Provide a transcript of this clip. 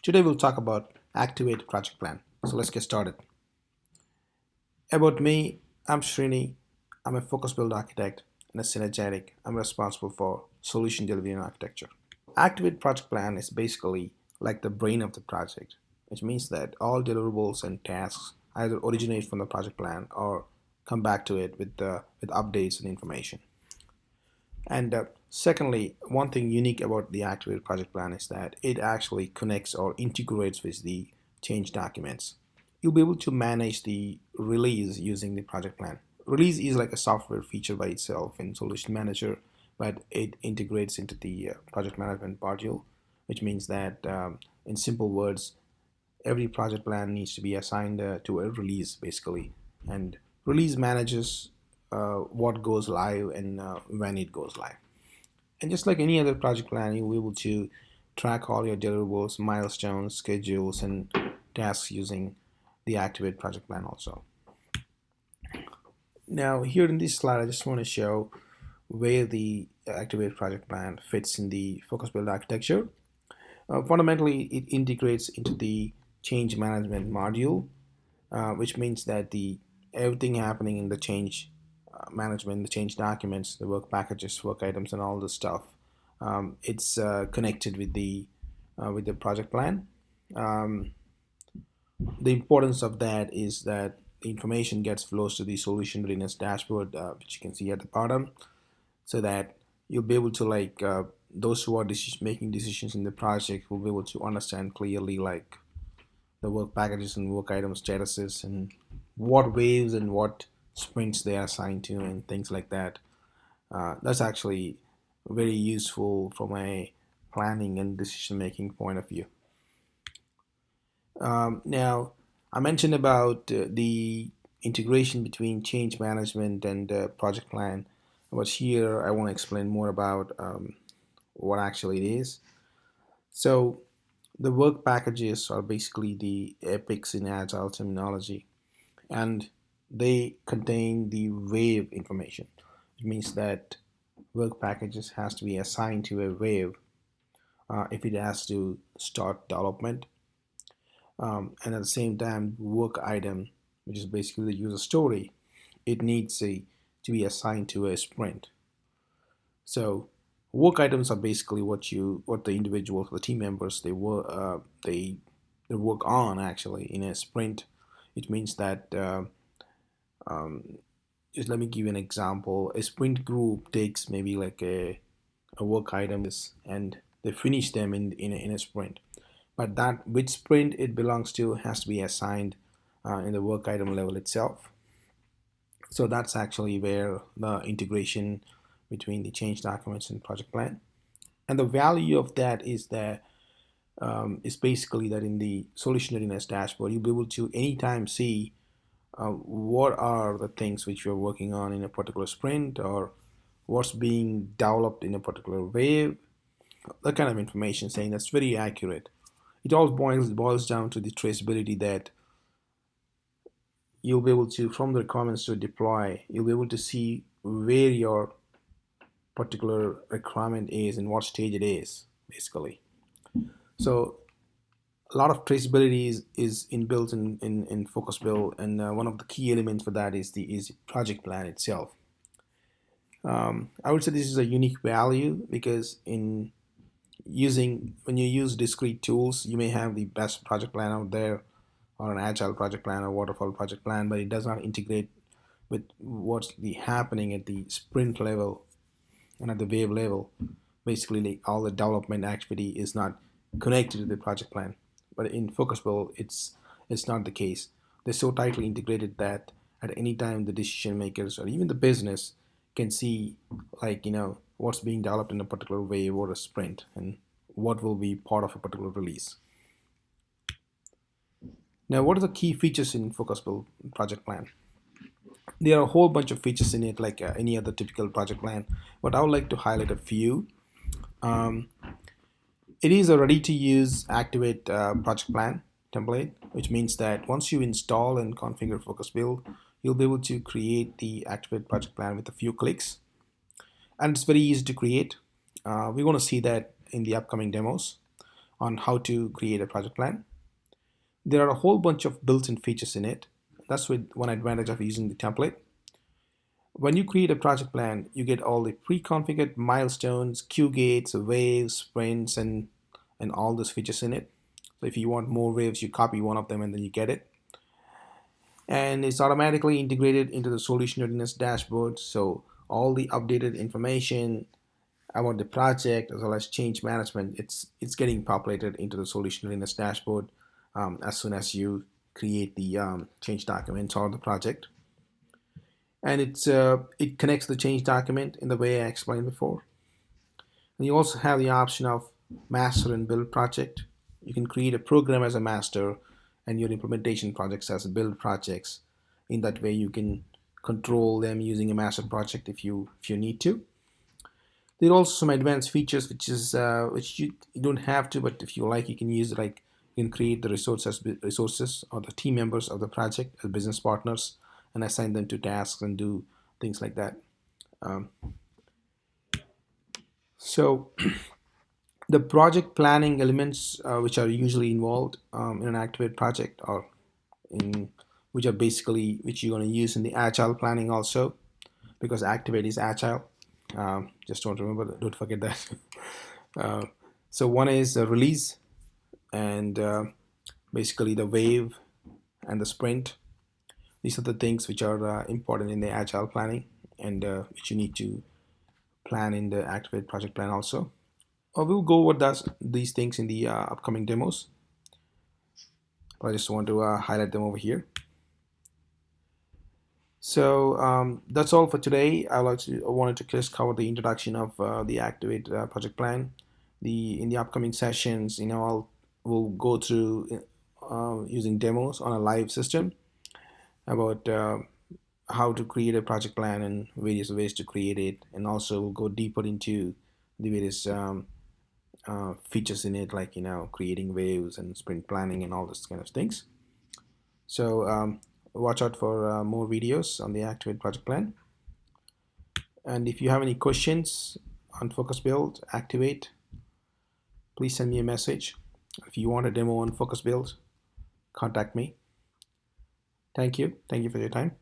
Today we'll talk about Activate project plan. So let's get started. About me, I'm Srini. I'm a focus build architect and a synergetic. I'm responsible for solution delivery and architecture. Activate project plan is basically like the brain of the project, which means that all deliverables and tasks either originate from the project plan or come back to it with updates and information. And secondly, one thing unique about the Activate project plan is that it actually connects or integrates with the change documents. You'll be able to manage the release using the project plan. Release is like a software feature by itself in Solution Manager, but it integrates into the project management module, which means that in simple words, every project plan needs to be assigned to a release basically, and release manages what goes live and when it goes live. And just like any other project plan, you'll be able to track all your deliverables, milestones, schedules, and tasks using the Activate project plan also. Now here in this slide I just want to show where the Activate project plan fits in the focus build architecture. Fundamentally, it integrates into the change management module, which means that the everything happening in the change management, the change documents, the work packages, work items, and all this stuff, it's connected with the project plan. Um, the importance of that is that the information gets flows to the solution readiness dashboard, which you can see at the bottom, so that you'll be able to those who are making decisions in the project will be able to understand clearly the work packages and work item statuses and what waves and what sprints they are assigned to and things like that. That's actually very useful from a planning and decision making point of view. Now, I mentioned about the integration between change management and project plan, but here I want to explain more about what actually it is. So, the work packages are basically the epics in Agile terminology, and they contain the wave information. It means that work packages has to be assigned to a wave if it has to start development, and at the same time work item, which is basically the user story, it needs to be assigned to a sprint. So work items are basically what the individuals, the team members, they work on actually in a sprint. It means that um, just let me give you an example. A sprint group takes maybe like a work item and they finish them in a sprint. But that which sprint it belongs to has to be assigned in the work item level itself. So that's actually where the integration between the change documents and project plan. And the value of that is basically that in the solution readiness dashboard, you'll be able to anytime see what are the things which you're working on in a particular sprint or what's being developed in a particular wave, that kind of information saying that's very accurate. It all boils down to the traceability that you'll be able to, from the requirements to deploy, you'll be able to see where your particular requirement is and what stage it is, basically. So a lot of traceability is inbuilt in focus build, and one of the key elements for that is project plan itself. I would say this is a unique value because when you use discrete tools, you may have the best project plan out there, or an agile project plan or waterfall project plan, but it does not integrate with what's happening at the sprint level and at the wave level. Basically, all the development activity is not connected to the project plan. But in Focusable, it's not the case. They're so tightly integrated that at any time the decision makers or even the business can see what's being developed in a particular wave or a sprint and what will be part of a particular release. Now, what are the key features in Focusable project plan? There are a whole bunch of features in it like any other typical project plan, but I would like to highlight a few. Um, it is a ready to use Activate project plan template, which means that once you install and configure Focus Build, you'll be able to create the Activate project plan with a few clicks, and it's very easy to create. We're going to see that in the upcoming demos. on how to create a project plan. There are a whole bunch of built-in features in it. That's with one advantage of using the template. When you create a project plan, you get all the pre-configured milestones, queue gates, waves, sprints, and all those features in it. So if you want more waves, you copy one of them and then you get it. And it's automatically integrated into the solution readiness dashboard. So all the updated information about the project as well as change management, it's getting populated into the solution readiness dashboard as soon as you create the change documents or the project. And it connects the change document in the way I explained before. And you also have the option of master and build project. You can create a program as a master and your implementation projects as build projects. In that way, you can control them using a master project if you need to. There are also some advanced features which you don't have to, but if you like, you can use it. Like you can create the resources or the team members of the project as business partners and assign them to tasks and do things like that. Um, so the project planning elements which are usually involved in an Activate project or in which are basically which you're going to use in the Agile planning also because Activate is Agile. Just don't forget that. uh, so one is a release and basically the wave and the sprint. These are the things which are important in the Agile planning and which you need to plan in the Activate project plan also. We'll go over these things in the upcoming demos. But I just want to highlight them over here. So that's all for today. I wanted to just cover the introduction of the Activate project plan. In the upcoming sessions, we'll go through using demos on a live system about how to create a project plan and various ways to create it, and also we'll go deeper into the various features in it, like creating waves and sprint planning and all those kind of things. So watch out for more videos on the Activate project plan. And if you have any questions on Focus Build, Activate, please send me a message. If you want a demo on Focus Build, contact me. Thank you. Thank you for your time.